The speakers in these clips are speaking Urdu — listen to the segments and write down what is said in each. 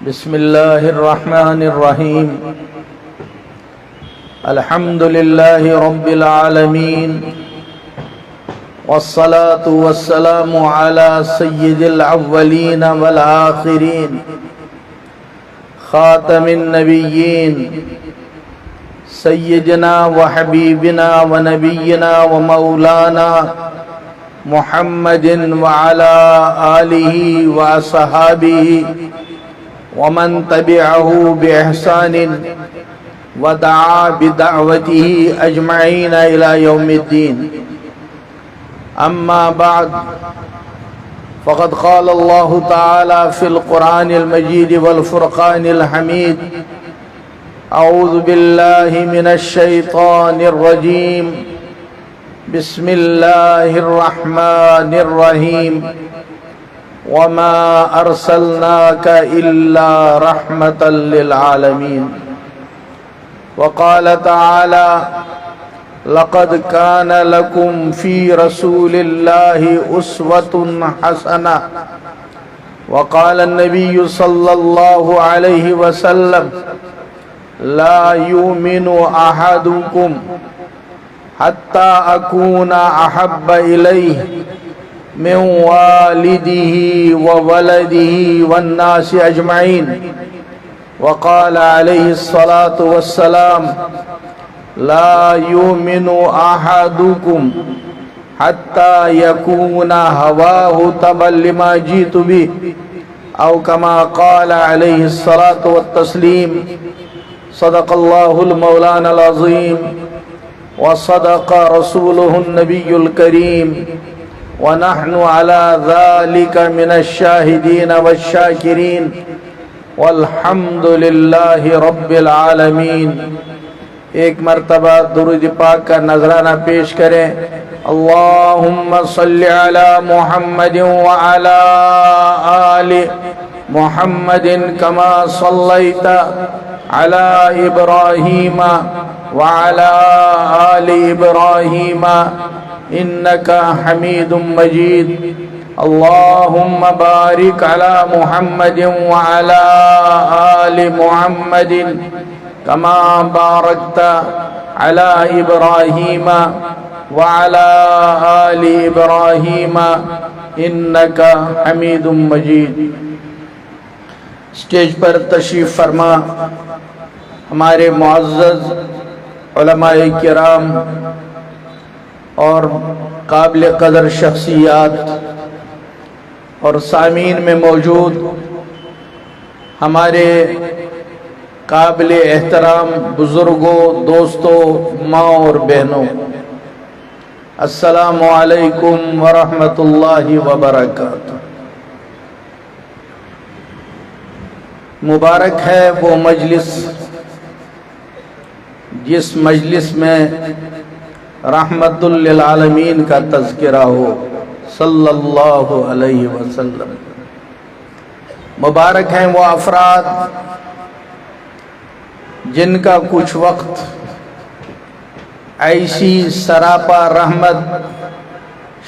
بسم الله الرحمن الرحيم. الحمد لله رب العالمين، والصلاة والسلام على سيد الأولين والآخرين، خاتم النبيين، سيدنا وحبيبنا ونبينا ومولانا محمد وعلى آله وصحابه ومن تبعه بإحسان ودعا بدعوته أجمعين إلى يوم الدين. أما بعد، فقد قال الله تعالى في القرآن المجيد والفرقان الحميد: أعوذ بالله من الشيطان الرجيم، بسم الله الرحمن الرحيم، وما أرسلناك إلا رحمة للعالمين. وقال تعالى: لقد كان لكم في رسول الله أسوة حسنة. وقال النبي صلى الله عليه وسلم: لا يؤمن أحدكم حتى أكون أحب إليه من والده وولده والناس أجمعين. وقال عليه الصلاة والسلام: لا يؤمن أحدكم حتى يكون هواه تبعا لما جئت به، أو كما قال عليه الصلاة والتسليم. صدق الله المولانا العظيم، وصدق رسوله النبي الكريم، ونحن على ذلك من الشاهدين والشاكرين، والحمد لله رب العالمین. ایک مرتبہ درود پاک کا نذرانہ پیش کریں. اللہم صلی علی محمد وعلی آل محمد کما صلیت علی ابراہیم وعلی آل ابراہیم انک حمید مجید. اللہم بارک علی محمد وعلی آل محمد کما بارکت علی ابراہیم وعلی آل ابراہیم انک حمید مجید. اسٹیج پر تشریف فرما ہمارے معزز علماء کرام اور قابل قدر شخصیات اور سامعین میں موجود ہمارے قابل احترام بزرگوں، دوستوں، ماں اور بہنوں، السلام علیکم ورحمۃ اللہ وبرکاتہ. مبارک ہے وہ مجلس جس مجلس میں رحمت للعالمین کا تذکرہ ہو صلی اللہ علیہ وسلم. مبارک ہیں وہ افراد جن کا کچھ وقت ایسی سراپا رحمت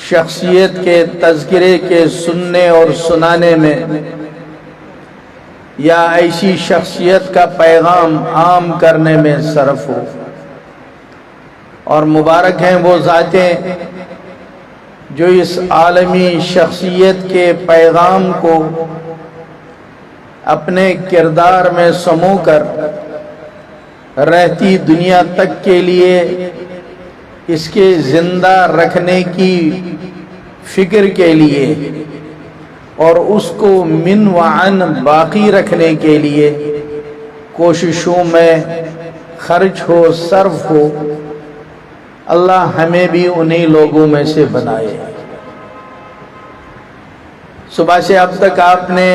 شخصیت کے تذکرے کے سننے اور سنانے میں، یا ایسی شخصیت کا پیغام عام کرنے میں صرف ہو. اور مبارک ہیں وہ ذاتیں جو اس عالمی شخصیت کے پیغام کو اپنے کردار میں سمو کر رہتی دنیا تک کے لیے اس کے زندہ رکھنے کی فکر کے لیے اور اس کو من وعن باقی رکھنے کے لیے کوششوں میں خرچ ہو، صرف ہو. اللہ ہمیں بھی انہی لوگوں میں سے بنائے. صبح سے اب تک آپ نے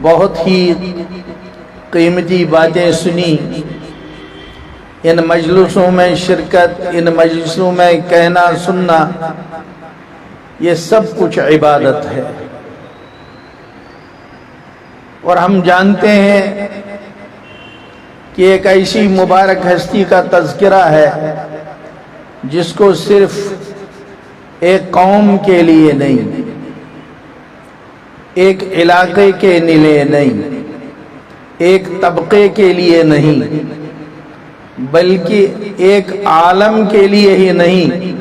بہت ہی قیمتی باتیں سنی. ان مجلسوں میں شرکت، ان مجلسوں میں کہنا سننا، یہ سب کچھ عبادت ہے. اور ہم جانتے ہیں کہ ایک ایسی مبارک ہستی کا تذکرہ ہے جس کو صرف ایک قوم کے لیے نہیں، ایک علاقے کے لیے نہیں، ایک طبقے کے لیے نہیں، بلکہ ایک عالم کے لیے ہی نہیں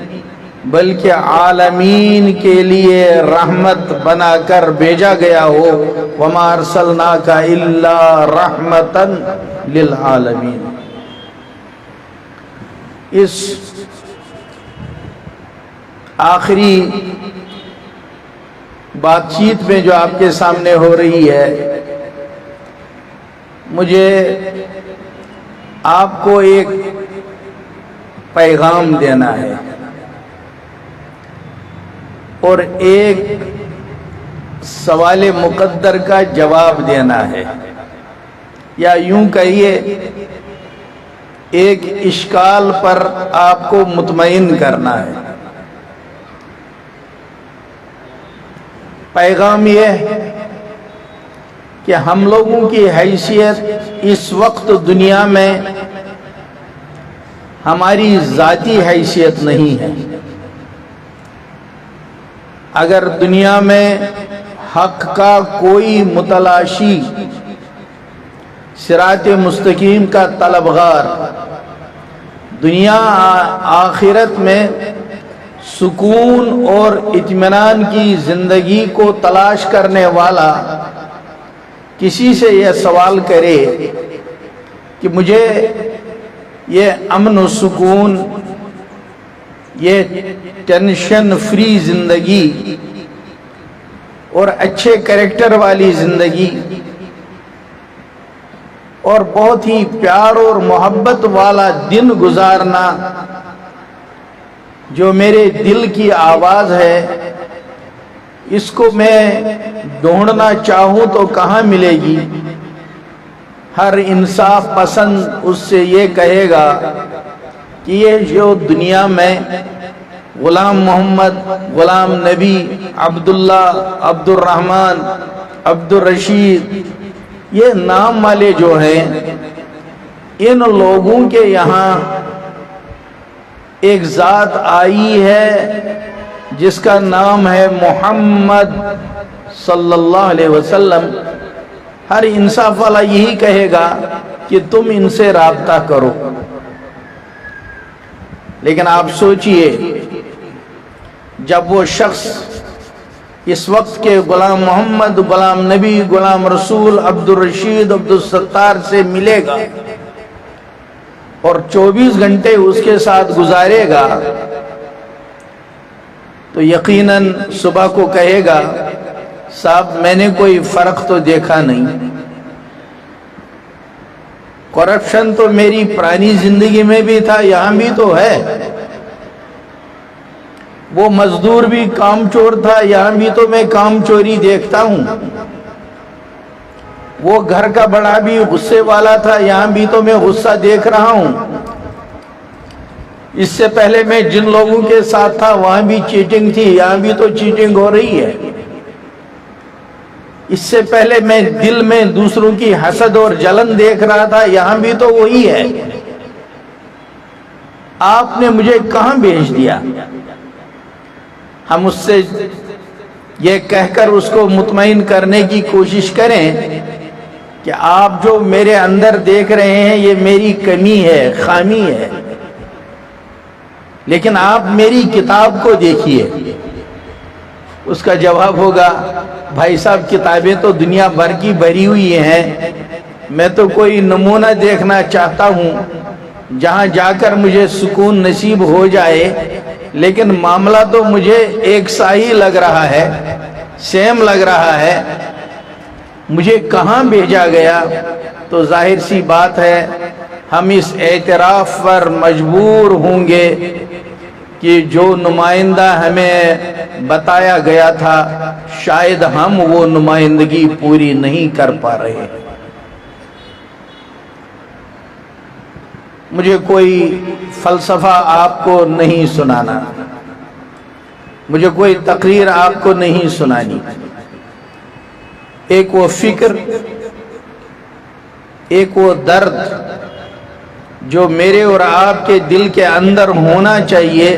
بلکہ عالمین کے لیے رحمت بنا کر بھیجا گیا ہو۔ وَمَا أَرْسَلْنَاكَ إِلَّا رَحْمَةً لِلْعَالَمِينَ۔ اس آخری بات چیت میں جو آپ کے سامنے ہو رہی ہے، مجھے آپ کو ایک پیغام دینا ہے اور ایک سوال مقدر کا جواب دینا ہے، یا یوں کہیے ایک اشکال پر آپ کو مطمئن کرنا ہے۔ پیغام یہ کہ ہم لوگوں کی حیثیت اس وقت دنیا میں ہماری ذاتی حیثیت نہیں ہے۔ اگر دنیا میں حق کا کوئی متلاشی، صراط مستقیم کا طلبگار، دنیا آخرت میں سکون اور اطمینان کی زندگی کو تلاش کرنے والا کسی سے یہ سوال کرے کہ مجھے یہ امن و سکون، یہ ٹینشن فری زندگی اور اچھے کریکٹر والی زندگی اور بہت ہی پیار اور محبت والا دن گزارنا جو میرے دل کی آواز ہے، اس کو میں ڈھونڈنا چاہوں تو کہاں ملے گی؟ ہر انصاف پسند اس سے یہ کہے گا کہ یہ جو دنیا میں غلام محمد، غلام نبی، عبداللہ، عبد الرحمن، عبد الرشید، یہ نام والے جو ہیں، ان لوگوں کے یہاں ایک ذات آئی ہے جس کا نام ہے محمد صلی اللہ علیہ وسلم۔ ہر انصاف والا یہی کہے گا کہ تم ان سے رابطہ کرو۔ لیکن آپ سوچئے، جب وہ شخص اس وقت کے غلام محمد، غلام نبی، غلام رسول، عبد الرشید، عبد الستار سے ملے گا اور 24 گھنٹے اس کے ساتھ گزارے گا، تو یقیناً صبح کو کہے گا صاحب میں نے کوئی فرق تو دیکھا نہیں، کرپشن تو میری پرانی زندگی میں بھی تھا، یہاں بھی تو ہے، وہ مزدور بھی کام چور تھا، یہاں بھی تو میں کام چوری دیکھتا ہوں، وہ گھر کا بڑا بھی غصے والا تھا، یہاں بھی تو میں غصہ دیکھ رہا ہوں، اس سے پہلے میں جن لوگوں کے ساتھ تھا وہاں بھی چیٹنگ تھی، یہاں بھی تو چیٹنگ ہو رہی ہے، اس سے پہلے میں دل میں دوسروں کی حسد اور جلن دیکھ رہا تھا، یہاں بھی تو وہی ہے، آپ نے مجھے کہاں بھیج دیا؟ ہم اس سے یہ کہہ کر اس کو مطمئن کرنے کی کوشش کریں کہ آپ جو میرے اندر دیکھ رہے ہیں یہ میری کمی ہے، خامی ہے، لیکن آپ میری کتاب کو دیکھیے۔ اس کا جواب ہوگا بھائی صاحب کتابیں تو دنیا بھر کی بھری ہوئی ہیں، میں تو کوئی نمونہ دیکھنا چاہتا ہوں جہاں جا کر مجھے سکون نصیب ہو جائے، لیکن معاملہ تو مجھے ایک سا ہی لگ رہا ہے، سیم لگ رہا ہے، مجھے کہاں بھیجا گیا؟ تو ظاہر سی بات ہے ہم اس اعتراف پر مجبور ہوں گے کہ جو نمائندہ ہمیں بتایا گیا تھا شاید ہم وہ نمائندگی پوری نہیں کر پا رہے۔ مجھے کوئی فلسفہ آپ کو نہیں سنانا، مجھے کوئی تقریر آپ کو نہیں سنانی، ایک وہ فکر، ایک وہ درد جو میرے اور آپ کے دل کے اندر ہونا چاہیے،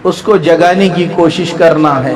اس کو جگانے کی کوشش کرنا ہے۔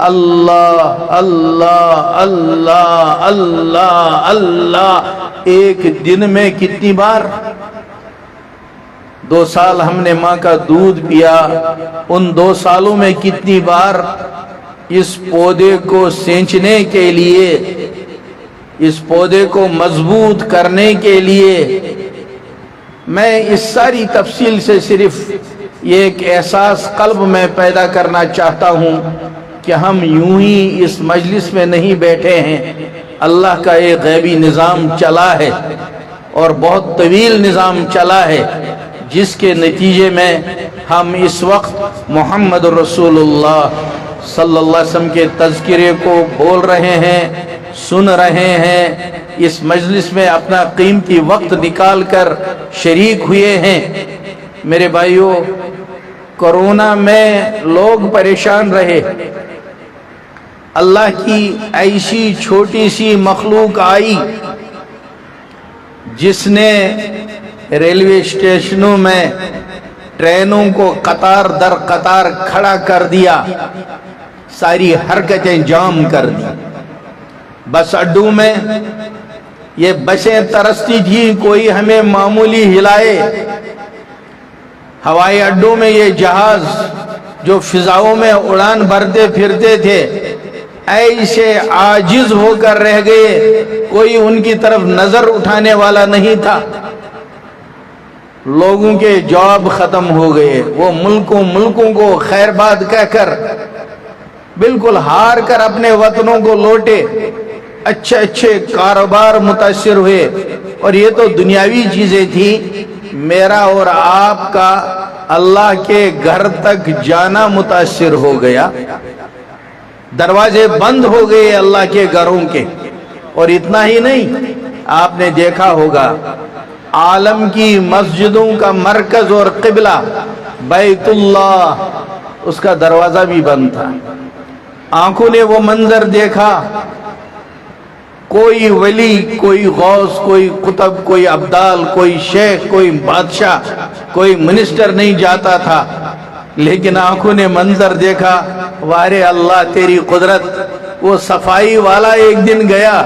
اللہ اللہ اللہ اللہ اللہ، ایک دن میں کتنی بار؟ 2 سال ہم نے ماں کا دودھ پیا، ان 2 سالوں میں کتنی بار اس پودے کو سینچنے کے لیے، اس پودے کو مضبوط کرنے کے لیے، میں اس ساری تفصیل سے صرف یہ ایک احساس قلب میں پیدا کرنا چاہتا ہوں کہ ہم یوں ہی اس مجلس میں نہیں بیٹھے ہیں، اللہ کا ایک غیبی نظام چلا ہے اور بہت طویل نظام چلا ہے، جس کے نتیجے میں ہم اس وقت محمد رسول اللہ صلی اللہ علیہ وسلم کے تذکرے کو بول رہے ہیں، سن رہے ہیں، اس مجلس میں اپنا قیمتی وقت نکال کر شریک ہوئے ہیں۔ میرے بھائیوں، کورونا میں لوگ پریشان رہے، اللہ کی ایسی چھوٹی سی مخلوق آئی جس نے ریلوے اسٹیشنوں میں ٹرینوں کو قطار در قطار کھڑا کر دیا، ساری حرکتیں جام کر دی۔ بس اڈوں میں یہ بسیں ترستی تھی، کوئی ہمیں معمولی ہلائے، ہوائی اڈوں میں یہ جہاز جو فضاؤں میں اڑان بھرتے پھرتے تھے ایسے عاجز ہو کر رہ گئے، کوئی ان کی طرف نظر اٹھانے والا نہیں تھا۔ لوگوں کے جاب ختم ہو گئے، وہ ملکوں کو خیر باد کہہ کر بالکل ہار کر اپنے وطنوں کو لوٹے، اچھے کاروبار متاثر ہوئے، اور یہ تو دنیاوی چیزیں تھیں۔ میرا اور آپ کا اللہ کے گھر تک جانا متاثر ہو گیا، دروازے بند ہو گئے اللہ کے گھروں کے۔ اور اتنا ہی نہیں، آپ نے دیکھا ہوگا عالم کی مسجدوں کا مرکز اور قبلہ بیت اللہ، اس کا دروازہ بھی بند تھا۔ آنکھوں نے وہ منظر دیکھا، کوئی ولی، کوئی غوث، کوئی قطب، کوئی ابدال، کوئی شیخ، کوئی بادشاہ، کوئی منسٹر نہیں جاتا تھا، لیکن آنکھوں نے منظر دیکھا، وارے اللہ تیری قدرت۔ وہ صفائی والا ایک دن گیا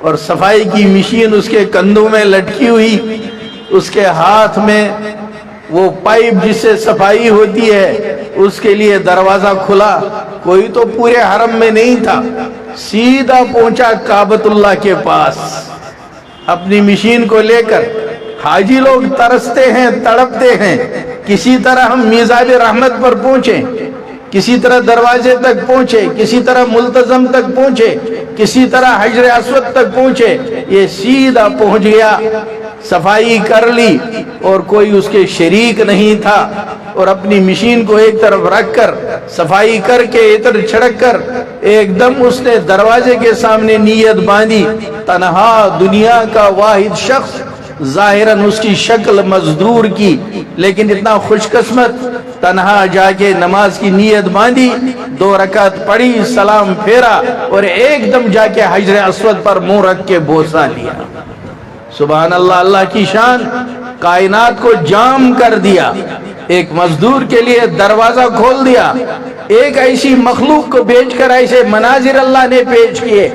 اور صفائی کی مشین اس کے کندھوں میں لٹکی ہوئی، اس کے ہاتھ میں وہ پائپ جس سے صفائی ہوتی ہے، اس کے لیے دروازہ کھلا۔ کوئی تو پورے حرم میں نہیں تھا، سیدھا پہنچا کعبۃ اللہ کے پاس اپنی مشین کو لے کر۔ حاجی لوگ ترستے ہیں، تڑپتے ہیں، کسی طرح ہم میزاب رحمت پر پہنچیں، کسی طرح دروازے تک پہنچے، کسی طرح ملتزم تک پہنچے، کسی طرح حجر اسود تک پہنچے۔ یہ سیدھا پہنچ گیا، صفائی کر لی، اور کوئی اس کے شریک نہیں تھا، اور اپنی مشین کو ایک طرف رکھ کر صفائی کر کے عطر چھڑک کر ایک دم اس نے دروازے کے سامنے نیت باندھی۔ تنہا دنیا کا واحد شخص، ظاہراً اس کی شکل مزدور کی، لیکن اتنا خوش قسمت، تنہا جا کے نماز کی نیت باندھی، 2 رکعت پڑھی، سلام پھیرا، اور ایک دم جا کے حجر اسود پر منہ رکھ کے بوسہ لیا۔ سبحان اللہ، اللہ کی شان، کائنات کو جام کر دیا، ایک مزدور کے لیے دروازہ کھول دیا، ایک ایسی مخلوق کو بیچ کر ایسے مناظر اللہ نے پیش کیے۔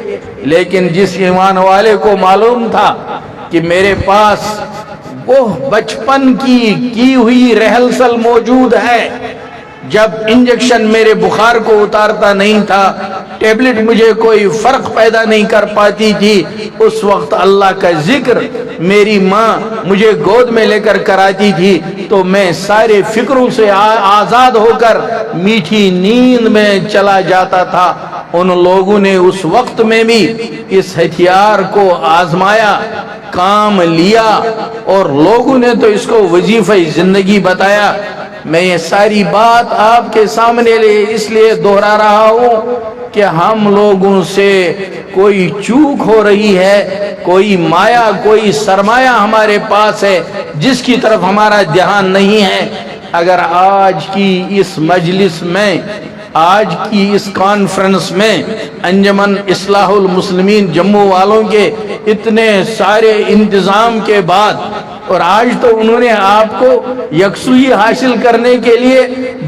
لیکن جس ایمان والے کو معلوم تھا کہ میرے پاس وہ بچپن کی ہوئی رہلسل موجود ہے، جب انجیکشن میرے بخار کو اتارتا نہیں تھا، ٹیبلٹ مجھے کوئی فرق پیدا نہیں کر پاتی تھی، اس وقت اللہ کا ذکر میری ماں مجھے گود میں لے کر کراتی تھی، تو میں سارے فکروں سے آزاد ہو کر میٹھی نیند میں چلا جاتا تھا۔ ان لوگوں نے اس وقت میں بھی اس ہتھیار کو آزمایا، کام لیا، اور لوگوں نے تو اس کو وظیفہ زندگی بتایا۔ میں یہ ساری بات آپ کے سامنے اس لیے دہرا رہا ہوں کہ ہم لوگوں سے کوئی چوک ہو رہی ہے، کوئی مایا، کوئی سرمایہ ہمارے پاس ہے جس کی طرف ہمارا دھیان نہیں ہے۔ اگر آج کی اس مجلس میں، آج کی اس کانفرنس میں انجمن اصلاح المسلمین جموں والوں کے اتنے سارے انتظام کے بعد، اور آج تو انہوں نے آپ کو یکسوئی حاصل کرنے کے لیے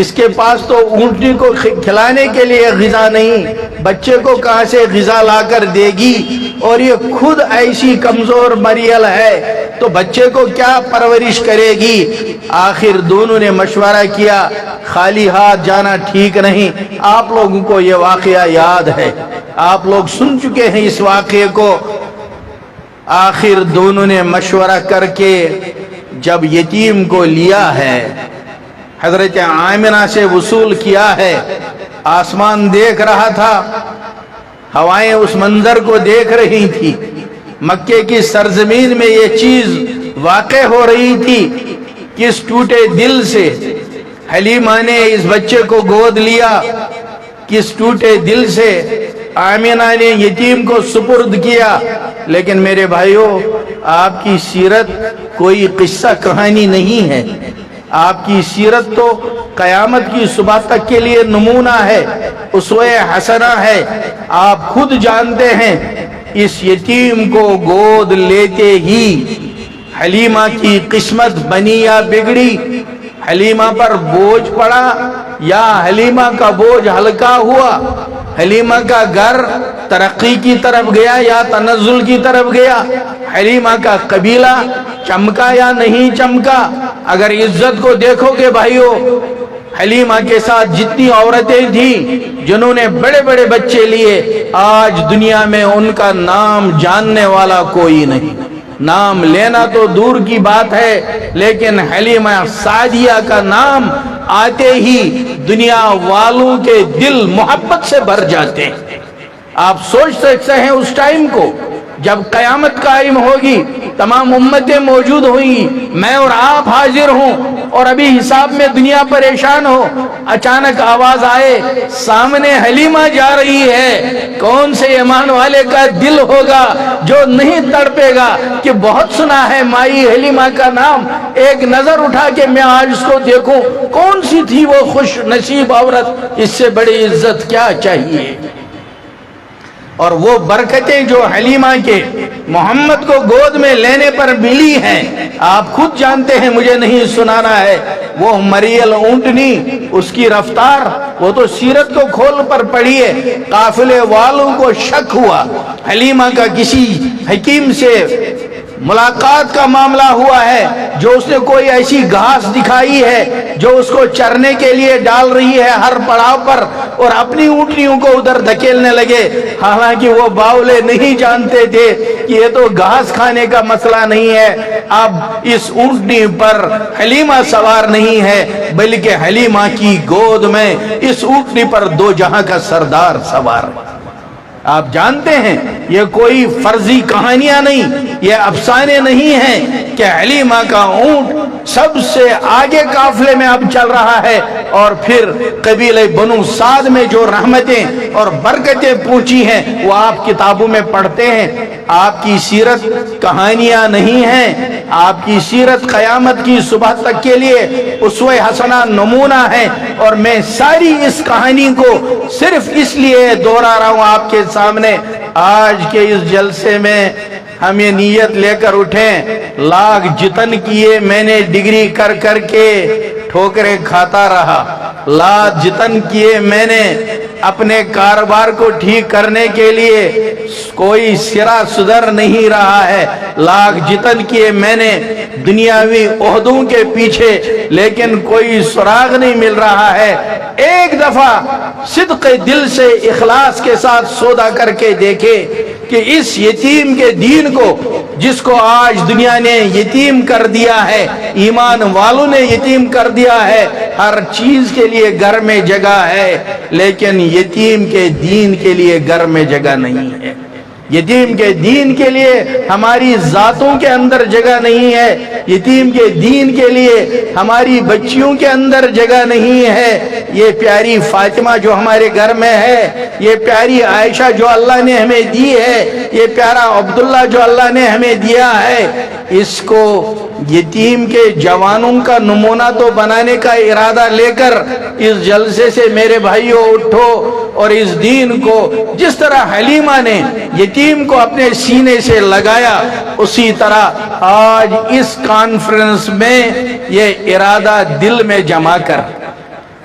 اس کے پاس تو اونٹنی کو کھلانے کے لیے غذا نہیں، بچے کو کہاں سے غذا لا کر دے گی، اور یہ خود ایسی کمزور مریل ہے تو بچے کو کیا پرورش کرے گی۔ آخر دونوں نے مشورہ کیا، خالی ہاتھ جانا ٹھیک نہیں۔ آپ لوگوں کو یہ واقعہ یاد ہے، آپ لوگ سن چکے ہیں اس واقعے کو۔ آخر دونوں نے مشورہ کر کے جب یتیم کو لیا ہے، حضرت آمنہ سے وصول کیا ہے، آسمان دیکھ رہا تھا، ہوائیں اس منظر کو دیکھ رہی تھی، مکے کی سرزمین میں یہ چیز واقع ہو رہی تھی۔ کس ٹوٹے دل سے حلیمہ نے اس بچے کو گود لیا، کس ٹوٹے دل سے آمنہ نے یتیم کو سپرد کیا۔ لیکن میرے بھائیوں، آپ کی سیرت کوئی قصہ کہانی نہیں ہے، آپ کی سیرت تو قیامت کی صبح تک کے لیے نمونہ ہے، اسوہ حسنہ ہے۔ آپ خود جانتے ہیں اس یتیم کو گود لیتے ہی حلیمہ کی قسمت بنی یا بگڑی، حلیمہ پر بوجھ پڑا یا حلیمہ کا بوجھ ہلکا ہوا، حلیمہ کا گھر ترقی کی طرف گیا یا تنزل کی طرف گیا، حلیمہ کا قبیلہ چمکا یا نہیں چمکا۔ اگر عزت کو دیکھو گے بھائیو، حلیمہ کے ساتھ جتنی عورتیں تھیں جنہوں نے بڑے بڑے بچے لیے، آج دنیا میں ان کا نام جاننے والا کوئی نہیں، نام لینا تو دور کی بات ہے، لیکن حلیمہ سعدیہ کا نام آتے ہی دنیا والوں کے دل محبت سے بھر جاتے ہیں۔ آپ سوچ سکتے ہیں اس ٹائم کو جب قیامت قائم ہوگی، تمام امتیں موجود ہوئیں گی، میں اور آپ حاضر ہوں، اور ابھی حساب میں دنیا پریشان ہو، اچانک آواز آئے سامنے حلیمہ جا رہی ہے، کون سے ایمان والے کا دل ہوگا جو نہیں تڑپے گا کہ بہت سنا ہے مائی حلیمہ کا نام، ایک نظر اٹھا کے میں آج اس کو دیکھوں، کون سی تھی وہ خوش نصیب عورت، اس سے بڑی عزت کیا چاہیے۔ اور وہ برکتیں جو حلیمہ کے محمد کو گود میں لینے پر ملی ہیں، آپ خود جانتے ہیں، مجھے نہیں سنانا ہے۔ وہ مریل اونٹنی، اس کی رفتار، وہ تو سیرت کو کھول پر پڑھیے، قافلے والوں کو شک ہوا حلیمہ کا کسی حکیم سے ملاقات کا معاملہ ہوا ہے، جو اس نے کوئی ایسی گھاس دکھائی ہے جو اس کو چرنے کے لیے ڈال رہی ہے ہر پڑاؤ پر، اور اپنی اونٹنیوں کو ادھر دھکیلنے لگے، حالانکہ وہ باولے نہیں جانتے تھے کہ یہ تو گھاس کھانے کا مسئلہ نہیں ہے، اب اس اونٹنی پر حلیمہ سوار نہیں ہے بلکہ حلیمہ کی گود میں اس اونٹنی پر دو جہاں کا سردار سوار۔ آپ جانتے ہیں یہ کوئی فرضی کہانیاں نہیں، یہ افسانے نہیں ہیں کہ حلیمہ کا اونٹ سب سے آگے قافلے میں اب چل رہا ہے، اور پھر قبیلہ بنو سعد میں جو رحمتیں اور برکتیں پہنچی ہیں وہ آپ کتابوں میں پڑھتے ہیں۔ آپ کی سیرت کہانیاں نہیں ہیں، آپ کی سیرت قیامت کی صبح تک کے لیے اسوہ حسنہ نمونہ ہے، اور میں ساری اس کہانی کو صرف اس لیے دوہرا رہا ہوں آپ کے سامنے۔ آج کے اس جلسے میں ہم یہ نیت لے کر اٹھیں، لاکھ جتن کیے میں نے ڈگری کر کر کے ٹھوکریں کھاتا رہا، لاکھ جتن کیے میں نے اپنے کاروبار کو ٹھیک کرنے کے لیے، کوئی سرا سدھر نہیں رہا ہے، لاکھ جتن کیے میں نے دنیاوی عہدوں کے پیچھے، لیکن کوئی سراغ نہیں مل رہا ہے۔ ایک دفعہ صدق دل سے اخلاص کے ساتھ سودا کر کے دیکھے کہ اس یتیم کے دین کو، جس کو آج دنیا نے یتیم کر دیا ہے، ایمان والوں نے یتیم کر دیا ہے، ہر چیز کے لیے گھر میں جگہ ہے، لیکن یتیم کے دین کے لیے گھر میں جگہ نہیں ہے، یتیم کے دین کے لیے ہماری ذاتوں کے اندر جگہ نہیں ہے، یتیم کے دین کے لیے ہماری بچیوں کے اندر جگہ نہیں ہے۔ یہ پیاری فاطمہ جو ہمارے گھر میں ہے، یہ پیاری عائشہ جو اللہ نے ہمیں دی ہے، یہ پیارا عبداللہ جو اللہ نے ہمیں دیا ہے، اس کو یتیم کے جوانوں کا نمونہ تو بنانے کا ارادہ لے کر اس جلسے سے میرے بھائیوں اٹھو، اور اس دین کو جس طرح حلیمہ نے یتیم کو اپنے سینے سے لگایا، اسی طرح آج اس کانفرنس میں یہ ارادہ دل میں جما کر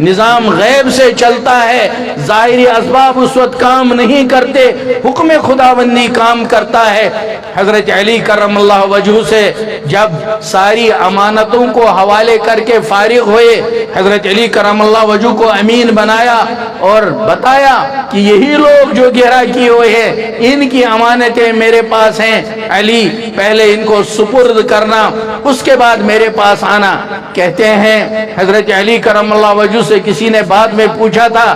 نظام غیب سے چلتا ہے، ظاہری اسباب اس وقت کام نہیں کرتے، حکم خداوندی کام کرتا ہے۔ حضرت علی کرم اللہ وجہ سے جب ساری امانتوں کو حوالے کر کے فارغ ہوئے، حضرت علی کرم اللہ وجہ کو امین بنایا اور بتایا کہ یہی لوگ جو گھیرا کیے ہوئے ہیں، ان کی امانتیں میرے پاس ہیں، علی پہلے ان کو سپرد کرنا، اس کے بعد میرے پاس آنا۔ کہتے ہیں حضرت علی کرم اللہ وجہ سے کسی نے بعد میں پوچھا تھا،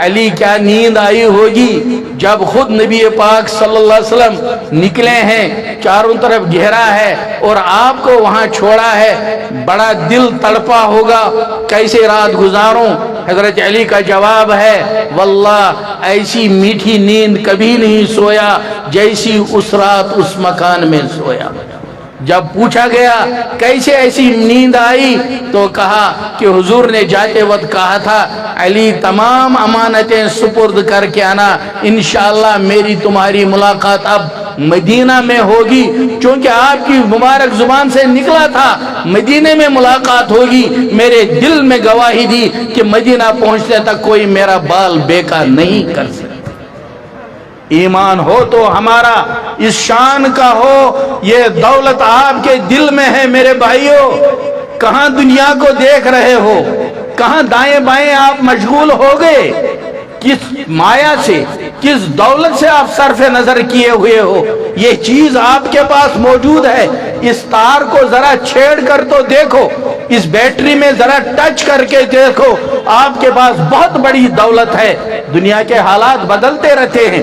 علی کیا نیند آئی ہوگی جب خود نبی پاک صلی اللہ علیہ وسلم نکلے ہیں، چاروں طرف گھیرا ہے اور آپ کو وہاں چھوڑا ہے، بڑا دل تڑپا ہوگا، کیسے رات گزاروں؟ حضرت علی کا جواب ہے، واللہ ایسی میٹھی نیند کبھی نہیں سویا جیسی اس رات اس مکان میں سویا۔ جب پوچھا گیا کیسے ایسی نیند آئی تو کہا کہ حضور نے جاتے وقت کہا تھا، علی تمام امانتیں سپرد کر کے آنا، انشاءاللہ میری تمہاری ملاقات اب مدینہ میں ہوگی، چونکہ آپ کی مبارک زبان سے نکلا تھا مدینہ میں ملاقات ہوگی۔ میرے دل میں گواہی دی کہ مدینہ پہنچنے تک کوئی میرا بال بیکار نہیں کر سکتا۔ ایمان ہو تو ہمارا اس شان کا ہو، یہ دولت آپ کے دل میں ہے میرے بھائیوں۔ کہاں دنیا کو دیکھ رہے ہو، کہاں دائیں بائیں آپ مشغول ہو گئے، کس مایا سے، کس دولت سے آپ صرف نظر کیے ہوئے ہو؟ یہ چیز آپ کے پاس موجود ہے، اس تار کو ذرا چھیڑ کر تو دیکھو، اس بیٹری میں ذرا ٹچ کر کے دیکھو، آپ کے پاس بہت بڑی دولت ہے۔ دنیا کے حالات بدلتے رہتے ہیں،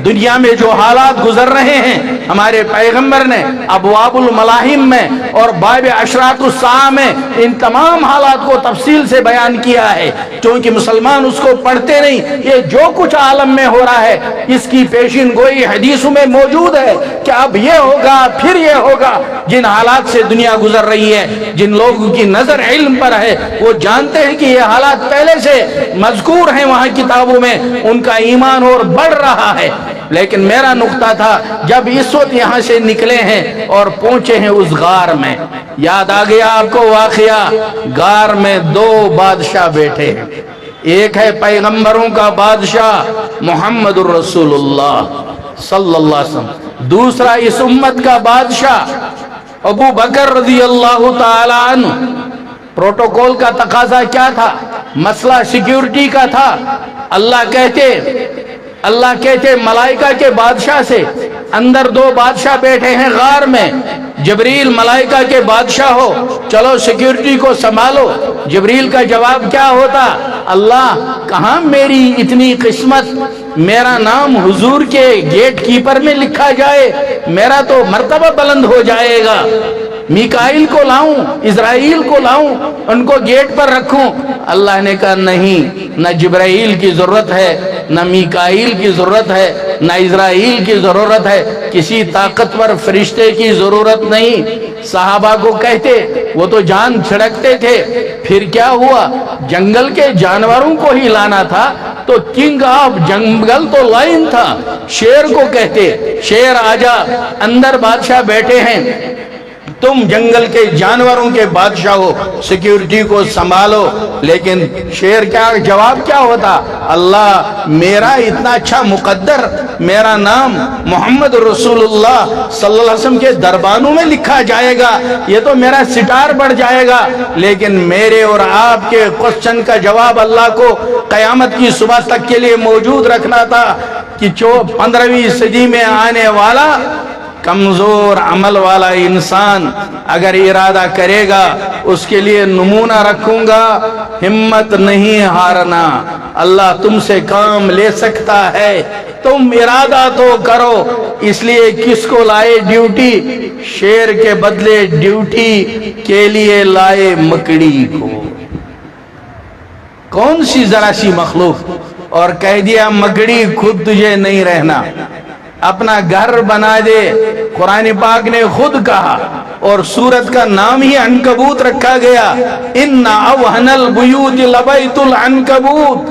دنیا میں جو حالات گزر رہے ہیں، ہمارے پیغمبر نے ابواب الملاحم میں اور باب اشراط الساعہ میں ان تمام حالات کو تفصیل سے بیان کیا ہے، چونکہ مسلمان اس کو پڑھتے نہیں۔ یہ جو کچھ عالم میں ہو رہا ہے اس کی پیشین گوئی حدیثوں میں موجود ہے کہ اب یہ ہوگا پھر یہ ہوگا۔ جن حالات سے دنیا گزر رہی ہے، جن لوگوں کی نظر علم پر ہے، وہ جانتے ہیں کہ یہ حالات پہلے سے مذکور ہیں وہاں کتابوں میں، ان کا ایمان اور بڑھ رہا ہے۔ لیکن میرا نقطہ تھا جب اس وقت یہاں سے نکلے ہیں اور پہنچے ہیں اس غار میں، یاد آ گیا آپ کو واقعہ، غار میں دو بادشاہ بیٹھے ہیں، ایک ہے پیغمبروں کا بادشاہ محمد الرسول اللہ صلی اللہ علیہ وسلم، دوسرا اس امت کا بادشاہ ابو بکر رضی اللہ تعالی عنہ۔ پروٹوکول کا تقاضا کیا تھا؟ مسئلہ سیکیورٹی کا تھا۔ اللہ کہتے ملائکہ کے بادشاہ سے، اندر دو بادشاہ بیٹھے ہیں غار میں، جبریل ملائکہ کے بادشاہ ہو، چلو سیکیورٹی کو سنبھالو۔ جبریل کا جواب کیا ہوتا؟ اللہ کہاں میری اتنی قسمت، میرا نام حضور کے گیٹ کیپر میں لکھا جائے، میرا تو مرتبہ بلند ہو جائے گا۔ میکائیل کو لاؤں، اسرائیل کو لاؤں، ان کو گیٹ پر رکھوں؟ اللہ نے کہا نہیں، نہ جبرائیل کی ضرورت ہے، نہ میکائیل کی ضرورت ہے، نہ اسرائیل کی ضرورت ہے، کسی طاقتور فرشتے کی ضرورت نہیں۔ صحابہ کو کہتے، وہ تو جان چھڑکتے تھے، پھر کیا ہوا؟ جنگل کے جانوروں کو ہی لانا تھا تو کنگ آف جنگل تو لائن تھا، شیر کو کہتے شیر آجا، اندر بادشاہ بیٹھے ہیں، تم جنگل کے جانوروں کے بادشاہ ہو، سیکیورٹی کو سنبھالو۔ لیکن شیر کیا جواب کیا ہوتا؟ اللہ میرا اتنا اچھا مقدر، میرا نام محمد رسول اللہ صلی اللہ علیہ وسلم کے دربانوں میں لکھا جائے گا، یہ تو میرا سٹار بڑھ جائے گا۔ لیکن میرے اور آپ کے کوسچن کا جواب اللہ کو قیامت کی صبح تک کے لیے موجود رکھنا تھا کہ 15ویں صدی میں آنے والا کمزور عمل والا انسان اگر ارادہ کرے گا، اس کے لیے نمونہ رکھوں گا، ہمت نہیں ہارنا، اللہ تم سے کام لے سکتا ہے، تم ارادہ تو کرو۔ اس لیے کس کو لائے ڈیوٹی؟ شیر کے بدلے ڈیوٹی کے لیے لائے مکڑی کو۔ کون سی ذرا سی مخلوق، اور کہہ دیا مکڑی خود تجھے نہیں رہنا، اپنا گھر بنا دے۔ قرآن پاک نے خود کہا، اور سورت کا نام ہی عنکبوت رکھا گیا، ان اوہن البیوت لبیت العنکبوت۔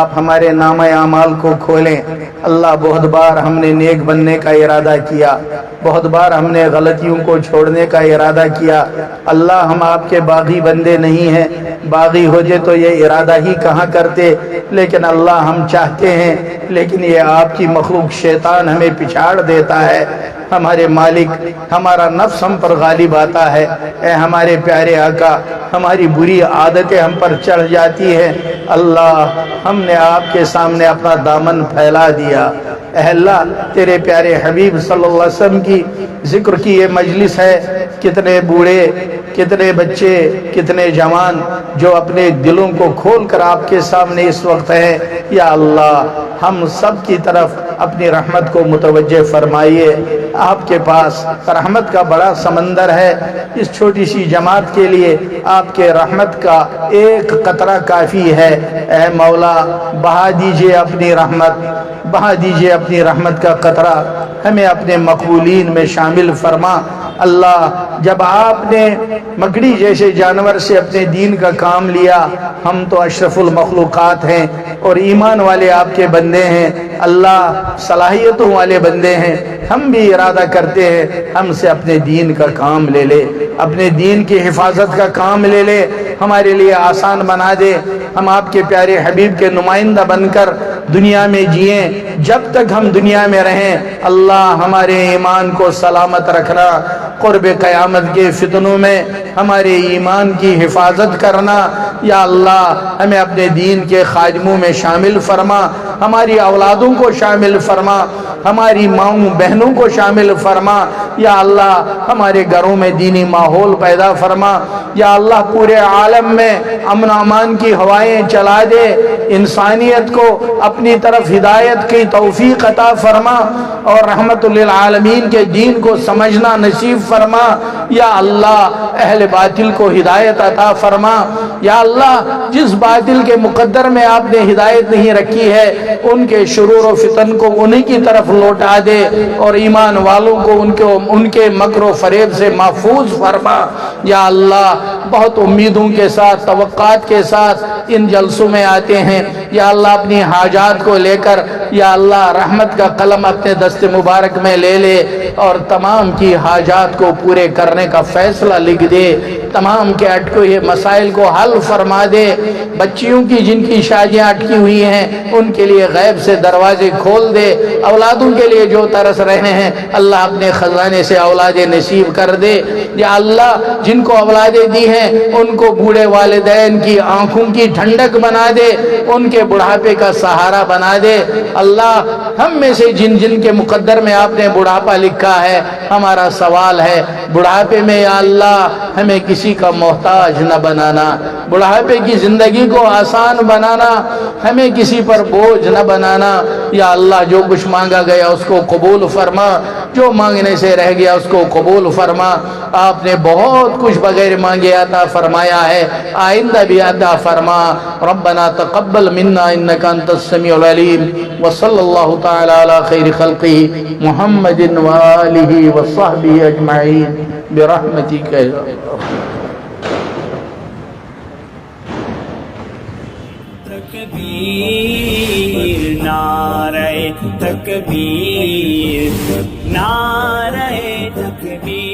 آپ ہمارے نامہ اعمال کو کھولیں. اللہ بہت بار ہم نے نیک بننے کا ارادہ کیا, بہت بار ہم نے غلطیوں کو چھوڑنے کا ارادہ کیا. اللہ ہم آپ کے باغی بندے نہیں ہیں, باغی ہوتے تو یہ ارادہ ہی کہاں کرتے, لیکن اللہ ہم چاہتے ہیں, لیکن یہ آپ کی مخلوق شیطان ہمیں پچھاڑ دیتا ہے. ہمارے مالک, ہمارا نفس ہم پر غالب آتا ہے. اے ہمارے پیارے آقا, ہماری بری عادتیں ہم پر چڑھ جاتی ہیں. اللہ ہم نے آپ کے سامنے اپنا دامن پھیلا دیا. اے اللہ, تیرے پیارے حبیب صلی اللہ علیہ وسلم کی ذکر کی یہ مجلس ہے. کتنے بوڑھے, کتنے بچے, کتنے جوان جو اپنے دلوں کو کھول کر آپ کے سامنے اس وقت ہیں. یا اللہ ہم سب کی طرف اپنی رحمت کو متوجہ فرمائیے. آپ کے پاس رحمت کا بڑا سمندر ہے. اس چھوٹی سی جماعت کے لیے آپ کے رحمت کا ایک قطرہ کافی ہے. اے مولا, بہا دیجئے اپنی رحمت, بہا دیجئے اپنی رحمت کا قطرہ, ہمیں اپنے مقبولین میں شامل فرما. اللہ جب آپ نے مکڑی جیسے جانور سے اپنے دین کا کام لیا, ہم تو اشرف المخلوقات ہیں اور ایمان والے آپ کے بندے ہیں. اللہ صلاحیتوں والے بندے ہیں. ہم بھی ارادہ کرتے ہیں ہم سے اپنے دین کا کام لے لے, اپنے دین کی حفاظت کا کام لے لے, ہمارے لیے آسان بنا دے. ہم آپ کے پیارے حبیب کے نمائندہ بن کر دنیا میں جئیں. جب تک ہم دنیا میں رہیں اللہ ہمارے ایمان کو سلامت رکھنا, قرب قیامت کے فتنوں میں ہمارے ایمان کی حفاظت کرنا. یا اللہ ہمیں اپنے دین کے خادموں میں شامل فرما, ہماری اولادوں کو شامل فرما, ہماری ماؤں بہنوں کو شامل فرما. یا اللہ ہمارے گھروں میں دینی ماحول پیدا فرما. یا اللہ پورے عالم میں امن و امان کی ہوائیں چلا دے, انسانیت کو اپنی طرف ہدایت کی توفیق عطا فرما اور رحمت للعالمین کے دین کو سمجھنا نصیب فرما. یا اللہ اہل باطل کو ہدایت عطا فرما. یا اللہ جس باطل کے مقدر میں آپ نے ہدایت نہیں رکھی ہے ان کے شرور و فتن کو انہی کی طرف لوٹا دے اور ایمان والوں کو ان کے مکر و فریب سے محفوظ فرما. یا اللہ بہت امیدوں کے ساتھ, توقعات کے ساتھ ان جلسوں میں آتے ہیں. یا اللہ اپنی حاجات کو لے کر یا اللہ رحمت کا قلم اپنے دست مبارک میں لے لے اور تمام کی حاجات کو پورے کرنے کا فیصلہ لکھ دے. تمام کے اٹکے ہوئے مسائل کو حل فرما دے. بچیوں کی جن کی شادیاں اٹکی ہوئی ہیں ان کے لیے غیب سے دروازے کھول دے. اولادوں کے لیے جو ترس رہے ہیں اللہ اپنے خزانے سے اولادیں نصیب کر دے. یا اللہ جن کو اولادیں دی ہیں ان کو بوڑھے والدین کی آنکھوں کی ٹھنڈک بنا دے, ان کے بڑھاپے کا سہارا بنا دے. اللہ ہم میں سے جن جن کے مقدر میں آپ نے بڑھاپا لکھا ہے, ہمارا سوال ہے بڑھاپے میں یا اللہ ہمیں کسی کا محتاج نہ بنانا, بڑھاپے کی زندگی کو آسان بنانا, ہمیں کسی پر بوجھ نہ بنانا. یا اللہ جو کچھ مانگا گیا اس کو قبول فرما, جو مانگنے سے رہ گیا اس کو قبول فرما. آپ نے بہت کچھ بغیر مانگے عطا فرمایا ہے, آئندہ بھی عطا فرما. ربنا تقبل منا انك انت السميع العليم وصلى الله تعالى على خير خلقه محمد وآله وصحبه اجمعين برحمتك يا الله. تکبیر نعرہ تکبیر, نعرہ تکبیر.